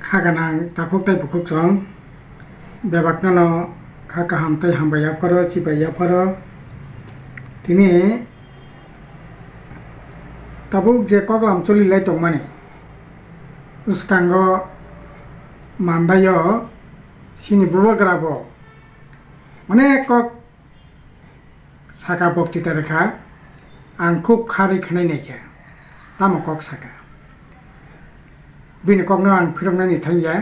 খাগানাং তাকুক তাই বুকুক song বেবাকনানো খাকা হামতাই হামবাইয়া for চিবাইয়া for তিনি tabuk je koklam chuli lai tongmani uskango mandayo sini bubagrabo অনেক cock সাকা বক্তৃতা রেখা আং খুব খারি খানাই নাইখা তামো কক সাকা বিনি ককনো আং ফিরংনানি থাইয়া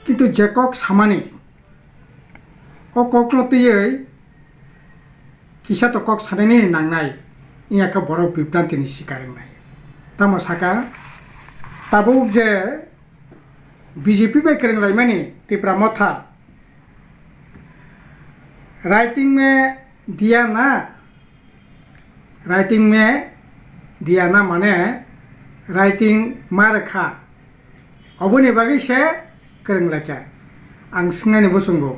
কিন্তু যে কক সামানি ও kokno tiyei kisa to kok sanani nangnai ইয়া বড় বিভ্রান্তিনি শিকার নাই তামো সাকা তাবুক যে বিজেপি বাই करें लाइमानी तिप्रा मोथा राइटिंग में दिया ना माने राइटिंग मारखा अबनि बागै से करें लाइका आं सिंनानि बुसुंगो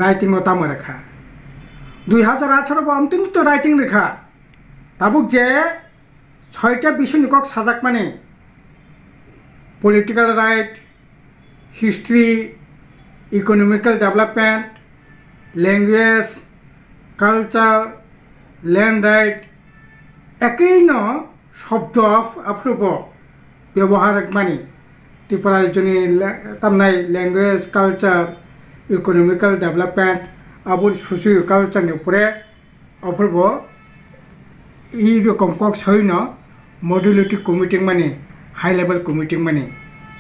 राइटिंग ओ तामो रेखा 2018 बमतिन तो राइटिंग रेखा ताबुक जे 6टा विषय কক সাজাক মানে political right history economical development language culture land right একই ন শব্দ আফ্রব ব্যবহার মানে ত্রিপুরার জন্য তামনাই ল্যাঙ্গুয়েজ কালচার ইকোনমিক্যাল ডেভেলপমেন্ট আবুল সোশিও কালচারनि উপরে আফ্রব এই রকম কক সইন মডুলিটি কমিটিং মানে হাই লেভেল কমিটিং মানে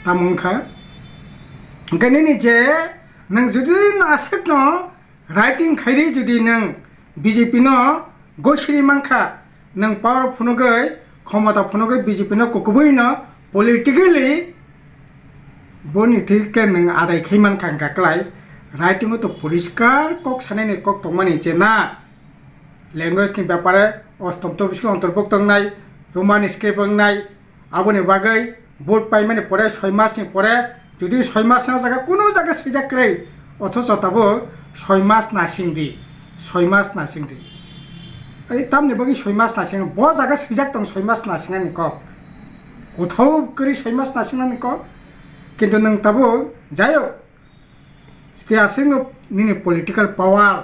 তামংখা ओंखायनो जे नों जुदि आसेक न राइटिंग खायरि जुदि नों बीजेपी न गसिरि मांखा नों पावर फुनगै क्षमता फुनगै बीजेपी न कुकुबै न पॉलिटिकली बनि थिके नों आदाय खैमान खांखाक्लाय राइटिंग तो परिष्कार कक सानायनि कक तंमानि जे ना लैंग्वेज नि ব্যাপারে অষ্টমটো বিষয় অন্তর্ভুক্ত নাই রোমান স্ক্রিপ্ট নাই আবনি বাগै বোর্ড পাইমানে পরে 6 মাসनि পরে যদি 6 মাস না জায়গা কোনো জায়গা সিজাক্রে অথচ তাবো 6 মাস নাসিংদি 6 মাস নাসিংদি আরে তামনে বাকি 6 মাস নাসিং ব জায়গা সিজাক দं 6 মাস নাসিংনাनि কক কোথাও করি 6 মাস নাসিংনাनि কক কিন্তু নং তাবো যায়ো যদি আসেন নিনি পলিটিক্যাল পাওয়ার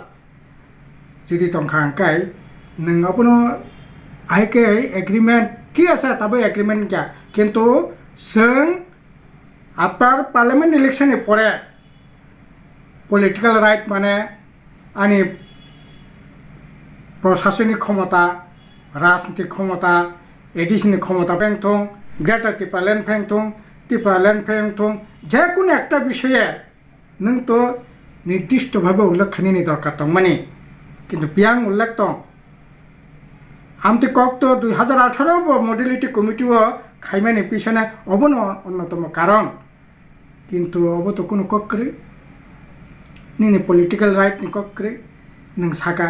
যদি তংখাংকাই नों अपनो आइके एग्रीमेंट की आसा तबो एग्रीमेंट क्या किंतु जों आफ्टर पार्लियामेंट इलेक्शन परे पॉलिटिकल राइट माने आनी प्रशासनिक क्षमता राजनीतिक क्षमता एडिशनल क्षमता फेंथं ग्रेटर त्रिपुरा लैंड फेंथं जे कोनो एकटा विषये नों तो निर्दिष्ट भावे उल्लेख खालामनायनि दरकार दं माने किंतु बियां उल्लेख दं आमती কক तो 2018 मॉडलिटी कमिटी खाइमानि पिछने अबन अन्यतम कारण किंतु अब तो कोनो কক करे निनि पॉलिटिकल राइट नि কক करे नों साका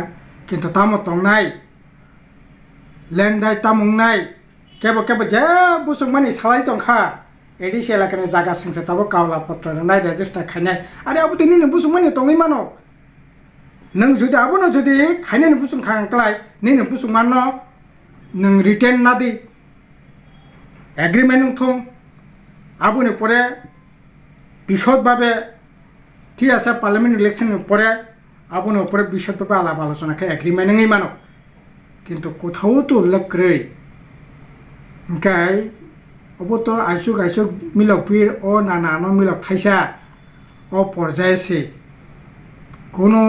किंतु तामो तंनाय लैंड राइट तामुंनाय केबो जे बुसुंमानि सालाय दंखा एडिस एलाकानि जागा सिंसे ताबो कावला पत्र नाय रेजिस्टार खायनाय आरो अब तो निनि बुसुंमानि तंगै मानो नों जुदि आबनो जुदि खायनानि बुसुं खांक्लाय निनि बुसुं मानो नों रिटेन नादि एग्रीमेंट थं आबुनि परे बिशद भावे ठीक আছে पार्लियामेंट इलेक्शन परे आबुनि परे बिशद भावे आलाप आलोचना के एग्रीमेंट नङै मानो किंतु कोथाव तो उल्लेख करे ओंखाय अब तो आइसुक मिलक फिर ओ नानानो मिलक थाइसा ओ पर्यायसे कोनो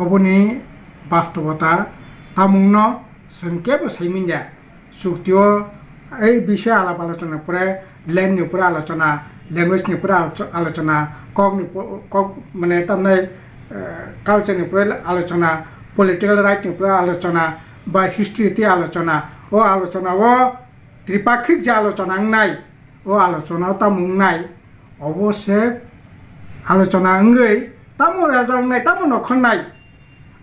अबनि वास्तवता तामुंग संकेब सैमिन्या सुक्तियो এই বিষয়ে আলাপ আলোচনা পরে ল্যান্ডनि উপরে আলোচনা ল্যাঙ্গুয়েজनि উপরে আলোচনা কক মানে তামনে কালচারनि উপরে আলোচনা পলিটিক্যাল রাইটनि উপরে আলোচনা বা হিস্ট্রিতে আলোচনা ও আলোচনা ও ত্রিপাক্ষিক যে আলোচনা নাই ও আলোচনা তামুং নাই অবশ্যই আলোচনা অঙ্গै তামো রাজাং নাই তামো নখন নাই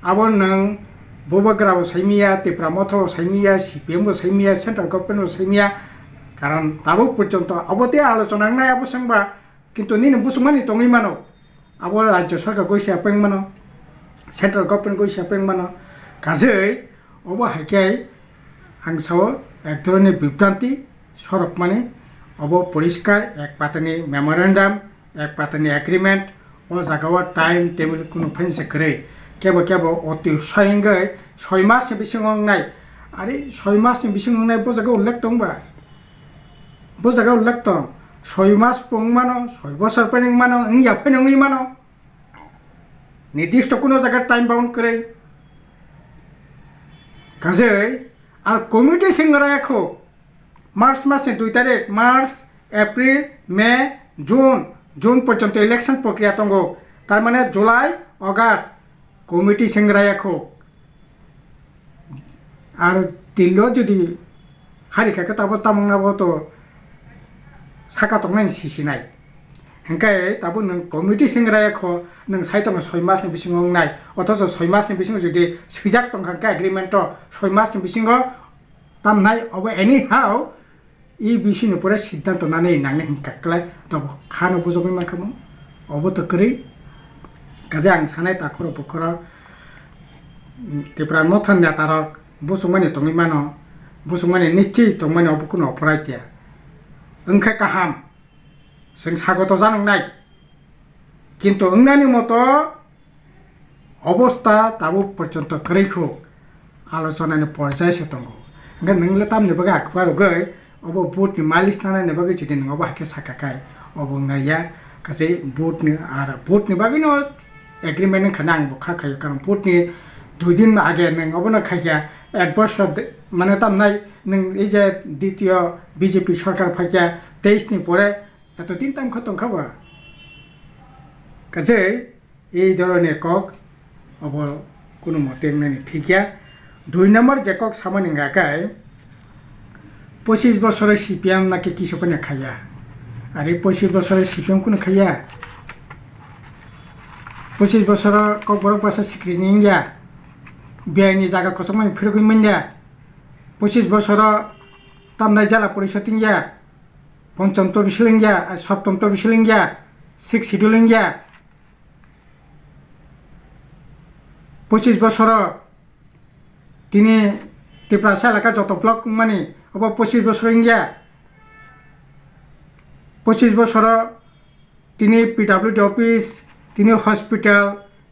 আবো नों बबग्राबो साइमिया तिप्रा मोथाबो साइमिया CEM.Mg साइमिया सेंट्रल गभर्नमेंट साइमिया कारण ताबो पर्यन्त अबते आलोचना नाय आबो संबा किंतु निनि बुसुमानि तंगै मानो आबो राज्य सरकार गइसा पें मानो सेंट्रल गभर्नमेंट गइसा पें मानो काजै अब हाइकाय आं साव एक धरনের বিভ্রান্তি সরক মানে अबो परिष्कार एक पातानि मेमोरेंडम एक पातानि एग्रीमेंट ओ जागाव टाइम टेबल कुनु फैनसे करे केबो केबो अति सायंगै 6 मास बिसिंगनाय आरे 6 मास बिसिंगनाय बो जागा उल्लेख दंबा बो जागा उल्लेख दं 6 मास पंगमानो 6 बছর पेनिं मानो इंया फैनंगै मानो निर्दिष्ट कुनु जागा टाइम बाउंड करे काजै आर कमिटी सेंग्रायाखौ मार्च मासनि 2 तारिख मार्च एप्रिल मे जून पर्यन्त इलेक्शन प्रक्रिया दंगो तारमाने जुलाई अगस्त कमिटी सेंग्रायाखौ आरो दिल्लो जुदि हारिखाखौ ताबो तामंनाबो तो साखा तंनाय सिसिनाय हंखाय ताबो नों कमिटी सेंग्रायाखौ नों साइतंग 6 मासनि बिसिङाव नाय अथच 6 मासनि बिसिङाव जुदि सैजाक दंखांखा एग्रीमेंट 6 मासनि बिसिङाव तामनाय अब एनी हाउ इ बिसिनि परे सिद्धांत नानै नांने हंखाकलाय तब खानो बुजोबै माखमो अब तो करै काजे आं सानाय ताखर बखर त्रिपुरा मोथान जातारक बुसुमानि तंगै मानो बुसुमानि निश्चय तंमानि अब कुनो अपरायतिया ओंखाय काहाम जों स्वागत जानांनाय किन्तु ओंनानि मतो अवस्था ताबो पर्यन्त करैखौ आलोचनानि पर्यायसे दंगो ओंखाय नोंले तामनि बागै आखबार गै अब बुटनि मालिस नानायनि बागै जुदि नों अब हाखे साखाखाय अब नाया काजे बुटनि आरो बुटनि बागैनो एग्रीमेंट खाना आं बखाखायो कारण बुटनि 2 दिन आगे नों अब न खाया 1 बছর माने तामनाय नों এই যে দ্বিতীয় বিজেপি সরকার ফাইয়া 23 नि পরে এতদিন টাইম খতম খাবা কাজে এই ধরনের কক अब কোনো মতে নানি ঠিকিয়া 2 নম্বর যে কক সামানি গাকায় 25 বছরের সিপিএম নাকি কিসপনে খায়া আর এই 25 বছরের সিপিএম কোন খায়া 25 বছরের কক বড় পাশে স্ক্রিনিং যা बेनि जागा कसमाय फिरगै मोनया 25 বছর तामनाय जिला परिषद पंचम तो बिसलिंगिया सप्तम तो बिसलिंगिया 6 शिड्यूलिंगिया 25 বছর তিনি त्रिपुरा एलाका যত ব্লক মানে अब 25 বছর ইংগিয়া 25 বছর তিনি পিডব্লিউডি অফিস তিনি হসপিটাল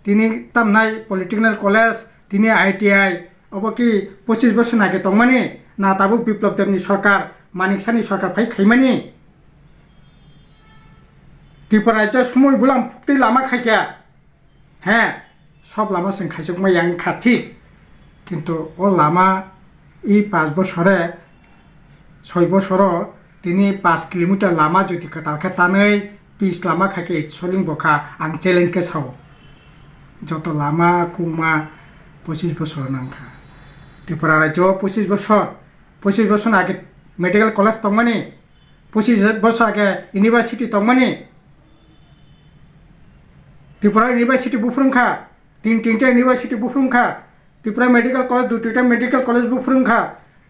তিনি तामनाय पलिटेक्निक कलेज তিনি आईटीआई अब कि 25 বছর आगे तंगमानी ना ताबो बिप्लब देवनी सरकार मानिकसानी सरकार फाइ खैमानी त्रिपुरा राज्य समय बुलाम फुक्ति लामा खाइया हाँ सब लामा जों खाइजोबमा यां खाथि किन्तु ओ लामा इ 5 বছরে 6 বছর তিনি 5 किलोमीटर लामा जुदि कतालखे तानै 20 लामा खाइके सोलिं बखा आं चैलेंज के साव যত लामा कुमा 25 বছর नांखा त्रिपुरा राज्य 25 বছর आगे मेडिकल कलेज तंगमानी 25 বছর आगे यूनिवर्सिटी तंगमानी त्रिपुरा यूनिवर्सिटी बुफ्रुंखा 3टा यूनिवर्सिटी बुफ्रुंखा त्रिपुरा मेडिकल कलेज 2टा मेडिकल कलेज बुफ्रुंखा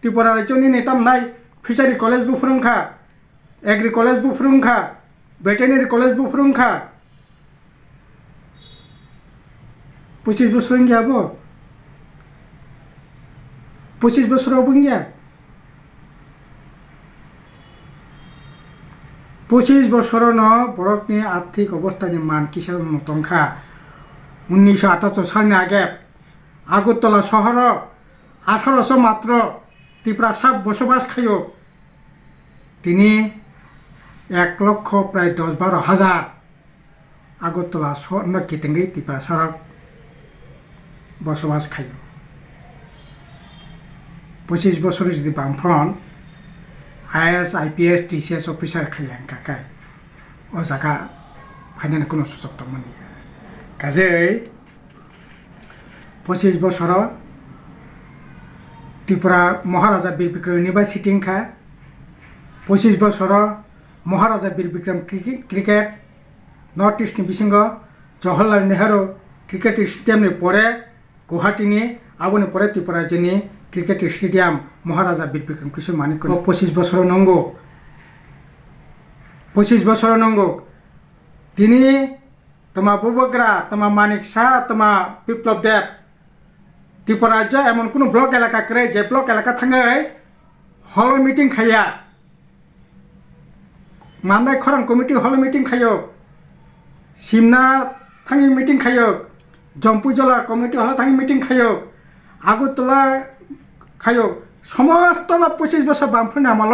त्रिपुरा राज्यनि नेतामनाय फिसारी कलेज बुफ्रुंखा एग्री कलेज बुफ्रुंखा वेटेरिनारी कलेज बुफ्रुंखा 25 বছর गयाबो 25 বছরাवबो गया 25 বছর न बरकनि आर्थिक अवस्थानि मान किसार मतंखा 1978 सालनि आगे आगरतला शहर 1800 मात्र त्रिपुरा साब बसबास खायो তিনি 1 লক্ষ প্রায় 10-12 হাজার আগরতলা শহর কিতেঙ্গি त्रिपुरा साराव बसबास खायो 25 বছর যদি बांफ्रन आईएएस आईपीएस टीसीएस अफिसार खाया काकाय ओ जागा फाइनानि कोनो सुजुग दंमोन काजै 25 বছর त्रिपुरा महाराजा बीर विक्रम यूनिवर्सिटी खा 25 বছর Maharaja Bir Bikram cricket north east बिसिंग जवाहरलाल नेहरू क्रिकेट स्टेडियम परे गुवाहाटी आबोनि परे त्रिपुरा राज्यनि क्रिकेट स्टेडियम महाराजा बीर विक्रम किशोर मानिक 25 বছর नंगौ 25 বছর नंगौ তিনি तमा बुबग्रा तमा मानिक शाह तमा बिप्लब देव त्रिपुरा राज्य एमन कोनो ब्लक एलाका करे जे ब्लक एलाका थाङै हल मिटिं खाया मानदाय खरां कमिटी हल मीटिंग खायक सिमना थांगी मीटिंग खायक जम्पुजला कमिटी हल थांगी मीटिंग खायक आगरतला खायक समस्त 25 বছর বামফ্রন্ট আমল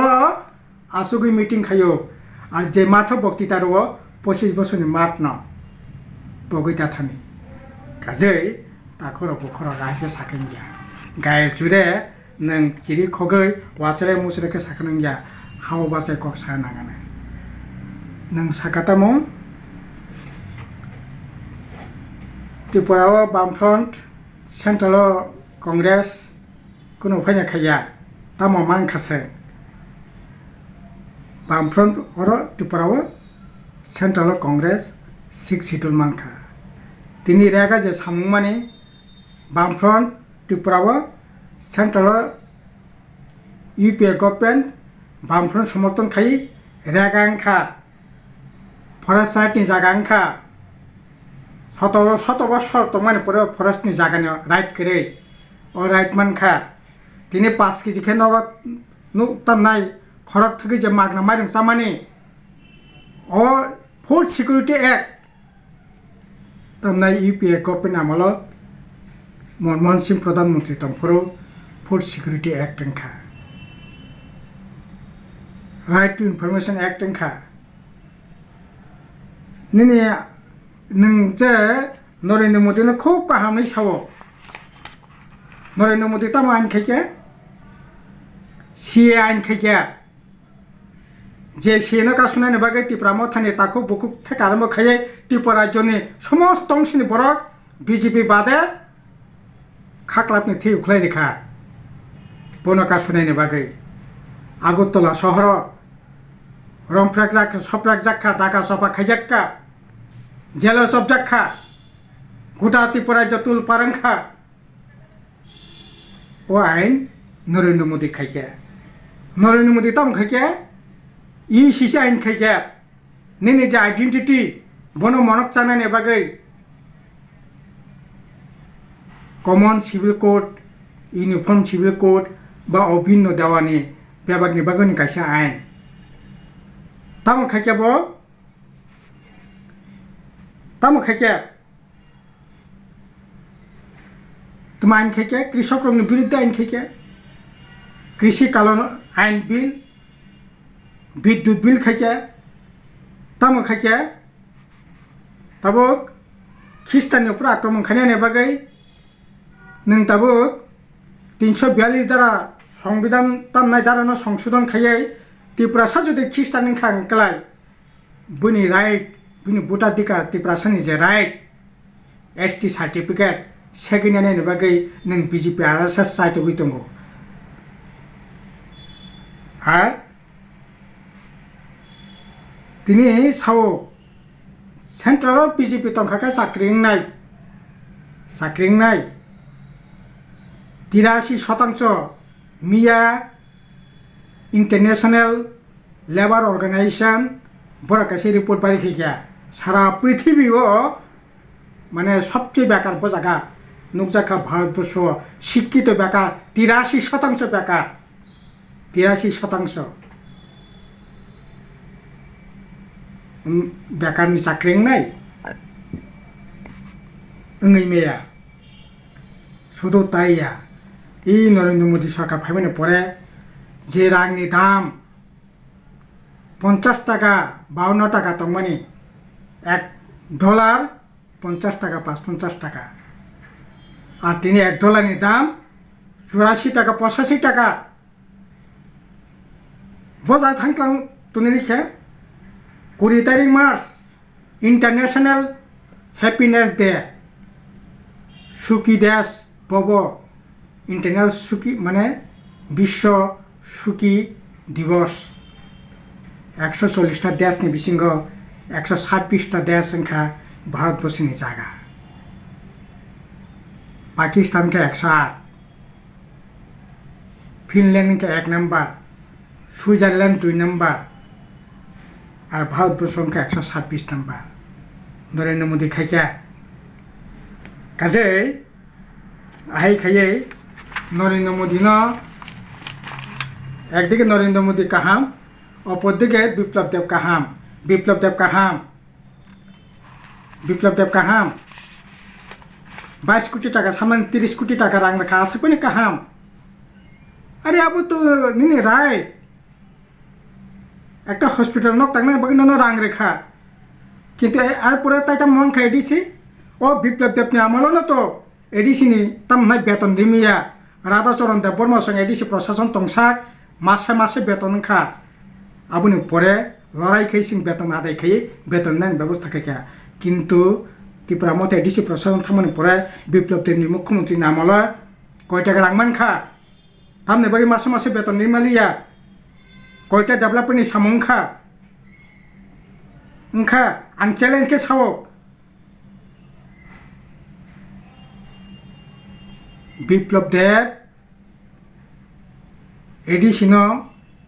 आसुगुई मीटिंग खायक और जे माठ बक्तृतार 25 বছরनि माठ न बगैता थानी काजै ताखर बखर गायके साखें गया गाय जुरे नों चिरि खगै वासरे मुसरेके साखनों गया हाव बासे कक सा नागाने नों साकातामो त्रिपुरा बामफ्रंट सेंट्रल कांग्रेस कुनो फैना खाया तामो मानखासे बामफ्रंट और त्रिपुरा सेंट्रल कांग्रेस 6 शिड्यूल मानखा तिनी रेगा जे सामुंगमानी बामफ्रंट त्रिपुरा सेंट्रल यूपीए गवर्नमेंट बामफ्रंट समर्थन खाई रेगांखा फरेस्ट राइटनि जागांखा शत बछर तमाने परे फरेस्टनि जागानो राइट करे और राइट मानखा तिनी 5 केजी खे नगद नुकतामनाय खरक थके जे मागना माइरं सामानि और फूड सिक्योरिटी एक्ट तमनाय यूपीए गवर्नमेंट आमल मनमोहन सिंह प्रधानमंत्री तंफोरो फूड सिक्योरिटी एक्ट अंखा राइट टू इनफरमेशन एक्ट अंखा निने नों जे नरेंद्र मोदी ने खूब गाहामै सावो नरेंद्र मोदी तम आइन खायके सीए आइन खायके जे सीए गासुनायनि बागै त्रिपुरा मथानि ताखौ बुकुक थेक आरम्भ खायै त्रिपुरा राज्यनि समस्त अंशनि बरक बीजेपी बादे खाख्लाबनि थै उख्लायरेखा बनका सुनायनि बागै आगरतला शहर रंफ्राक जाखा सफ्राक जाखा दागा सफा खायजाक्का जेलो सबजाक्खा गोटा त्रिपुरा जतुल पारंखा ओ आइन नरेंद्र मोदी खायके नरेंद्र मोदी तम खायके ईसीसी आइन खायके निनि जे आइडेंटिटी बनो मनक जानायनि बागै common civil code uniform civil code बा अभिन्न देवानी बेबागनि बागैनि कायसा आइन तम खायके बो तम खायके तुम आइन खायके कृषक विरुद्ध आइन खायके कृषि कालन आइन बिल विद्युत बिल खायके तम खायके तब ख्रिस्टाननि ऊपर आक्रमण खायनायनि बागै नों तब 342 द्वारा संविधान तामनाय द्वारा संशोधन खायै त्रिपुरा सा जुदि ख्रिस्टान खांकलाय बुनि राइट बुनि भोटाधिकार त्रिपुरा सानि जे राइट एसटी सार्टिफिकेट सेगिनायनि बागै नों बीजेपी आरएसएस साइटोगै दङ आर तिनि सावो सेंट्रल बीजेपी तंखाके साख्रिंनाय 83% मिया इंटरनेशनल लेबर ऑर्गेनाइजेशन बड़ा कैसे रिपोर्ट बारी खिया सारा पृथ्वी माने सबचेয়ে बेकार बजागा नुकजाखा भारतवर्ष शिक्षित बेकार 83% बेकार 83% बेकारनि साख्रिंनाय ओङै मेया शुधु ताइया नरेंद्र मोदी सरकार फाइमाने परे जे रांनि दाम 50 टाका 52 टाका तंगमानि $1 50 टाका 55 टाका और तिनि $1 नि दाम 84 टाका 85 टाका बजा थांख्लां तुनिरिखे 20 तारिख मार्च इंटरनेशनल हैप्पीनेस डे सुखी देश बबो इंटरनेशनल सुखी माने विश्व सुखी दिवस 140टा देशनि बिसिंग 126टा देश संख्या भारतवर्षनि जागा पाकिस्तान के 108 फिनलैंड के 1 नंबर स्विट्जरलैंड 2 नंबर और भारतवर्ष के 126 नंबर नरेंद्र मोदी खायके काजे आहाय खाये नरेंद्र मोदी न एकदिके नरेंद्र मोदी काहाम অপরদিকে বিপ্লব দেব কাহাম 22 কোটি টাকা সামনে 30 কোটি টাকা রাং রেখা আছে কোনি কাহাম আরে আবু তো নিনি রাইট একটা হসপিটাল নক টাংনা বাকি নন রাং রেখা কিন্তু আর পরে তাইটা মন খাই দিছি ও বিপ্লব দেবনি আমলো না তো এডিসিনি তামনাই বেতন দিমিয়া রাধাচরণ দেব বর্মার সঙ্গে এডিসি প্রশাসন তংসাক মাসে মাসে বেতন খা আবুনি পরে লড়াই খাইছিং বেতন আদায় খাই বেতন নেন ব্যবস্থা খাইয়া কিন্তু ত্রিপুরা মতো এডিসি প্রশাসন থামানি পরে বিপ্লব দেবনি মুখ্যমন্ত্রী নামলা কয় টাকা রাংমান খা তামনে বাকি মাসে মাসে বেতন নির্মালিয়া কয়টা डेभेलपमेंटनि सामंखा ओंखा आं चैलेंज के सावक বিপ্লব দেব एडिसिनो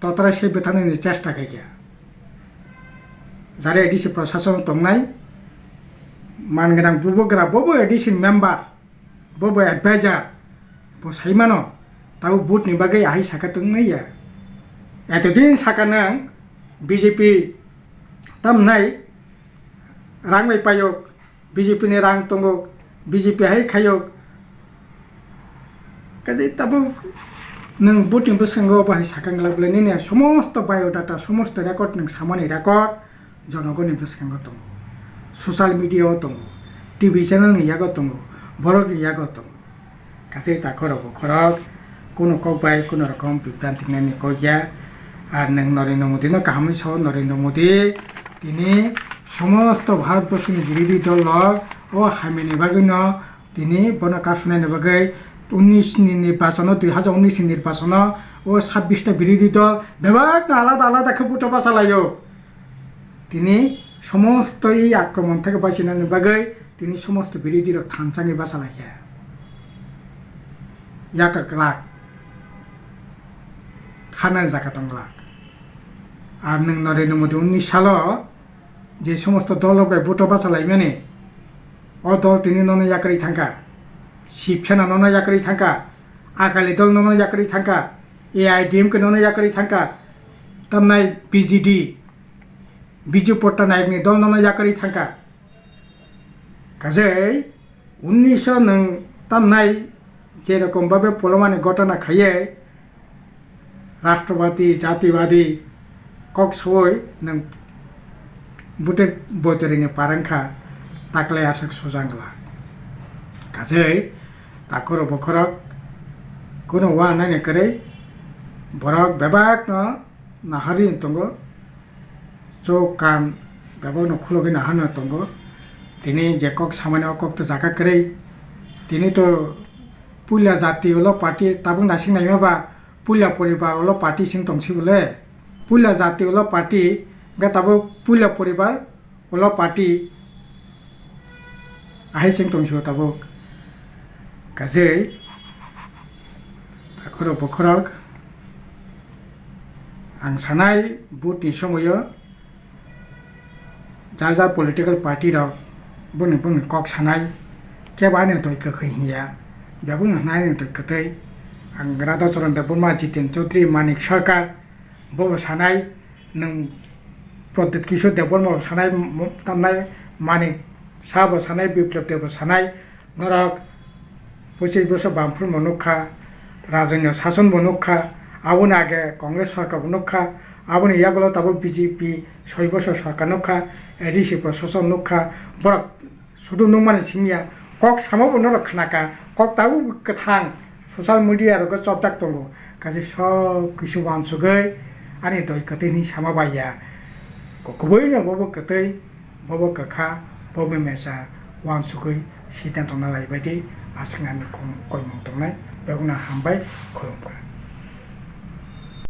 ततरा से बेथाननि चेष्टा खाइया जारे एडिसि प्रशासन तंनाय मानगोनां बुबोग्रा बबो एडिसि मेम्बार बबो एडभाइजार बो साइमानो ताउ बुथनि बागै आहाय साखा तंनाया एतदिन साखानो बीजेपी तामनाय रां पायक बीजेपी नि रां तंगो बीजेपी हाय खायक काजे ताबो नों बुथिं बसंगो बाहाय साखांलाबले निने समस्त बायोडाटा समस्त रेकर्ड नों सामानि रेकर्ड जनगणनि बसंगो तंगो सोशल मीडिया तंगो टीवी चैनल नि यागो तंगो बरक नि यागो तंगो काजे ताखरो खरक कोनो कबाय कोनो रकम बिब्रांति नि कया আর নরেন্দ্র মোদী কাহামি সহ নরেন্দ্র মোদী তিনি সমস্ত ভারতবর্ষের বিরোধী দল ও হামিনি বাগিন তিনি বনকাশুনাইনি বাগৈ 19 নির্বাচন 2019 নির্বাচন ও 26টা বিরোধী দল বেবাক আলাদা আলাদা বুটো বাঁচালায় তিনি সমস্ত এই আক্রমণ থেকে বাঁচানোর বাগৈ তিনি সমস্ত বিরোধীর থানসাঙ্গি বাঁচালাইয়া এক লাখ খানা জায়গা তংলা আর নং নরেন্দ্র মোদী 19 সাল যে সমস্ত দল ভোটো বাঁচালাই মানে ও দল তিনি নন ইয়াকরি থাকা শিবসেনা নন ইয়াকরি থাকা আকালি দল নন ইয়াকরি থাকা AIDMকে নন ইয়াকরি থাকা তামনাই BJD বিজু পট্টনায়কনি দল নন ইয়াকরি থাকা কাজে 1900 নং তামনাই যেরকম ভাবে পলমানি ঘটনা খাইয়ে राष्ट्रवादी जातिवादी कक सवै नों बुटे बयतरिनि पारेंखा ताकले आसक सुजांगला काजै ताखर बखरक कोनो वा नायने करे बरक बेबाक नाहारि तंगो चोक कान बेबाक न खुलगि नाहानो तंगो तिनि जे कक सामान्य कक तो जाका करे तिनि तो पुलिया जाति हलो पार्टी ताबुं नासिं नायमाबा पुलिया परिवार हलो पार्टी सिं तंसि बोले पुलिया जाति हलो पार्टी गाताबो पुलिया परिवार हलो पार्टी आहाय सिं तंसि ताबो काजै ताखर बखरक आं सानाय बुथनि समयो जार जार पलिटिकल पार्टी रक बुंनि कक सानाय केबानो तय गखैहिया बेबो नायनो तय कतै आं राधाचरण देब बर्मा जितेन चौधरी मानिक सरकार बबो सानाय नों प्रद्युत किशोर देब बर्मा सानाय तामनाय मानिक साबो सानाय बिप्लब देब सानाय नरक 25 বছর বামফ্রন্ট মনুখা রাজন্য শাসন মনুখা আবুন আগে কংগ্রেস সরকার মনুখা আবুন ইয়াগুলো তাবো BJP 6 বছর সরকার নখা এডিসি প্রশাসন নখা বড় শুধু নমানে সিমিয়া কক সামাবো নরক খানাকা কক তাবো গথাং सोशल मीडिया रग चपजाक दंगो काजे सब किसु वानसुगै आनि दय कतैनि सामाबाया गखबैनो बबो कतै बबो कखा बबो मेसा वानसुगै सिदान्त ना लायबायदि आसांनानि कयमं दंनाय बेवना हामबाय खुलुमबाय।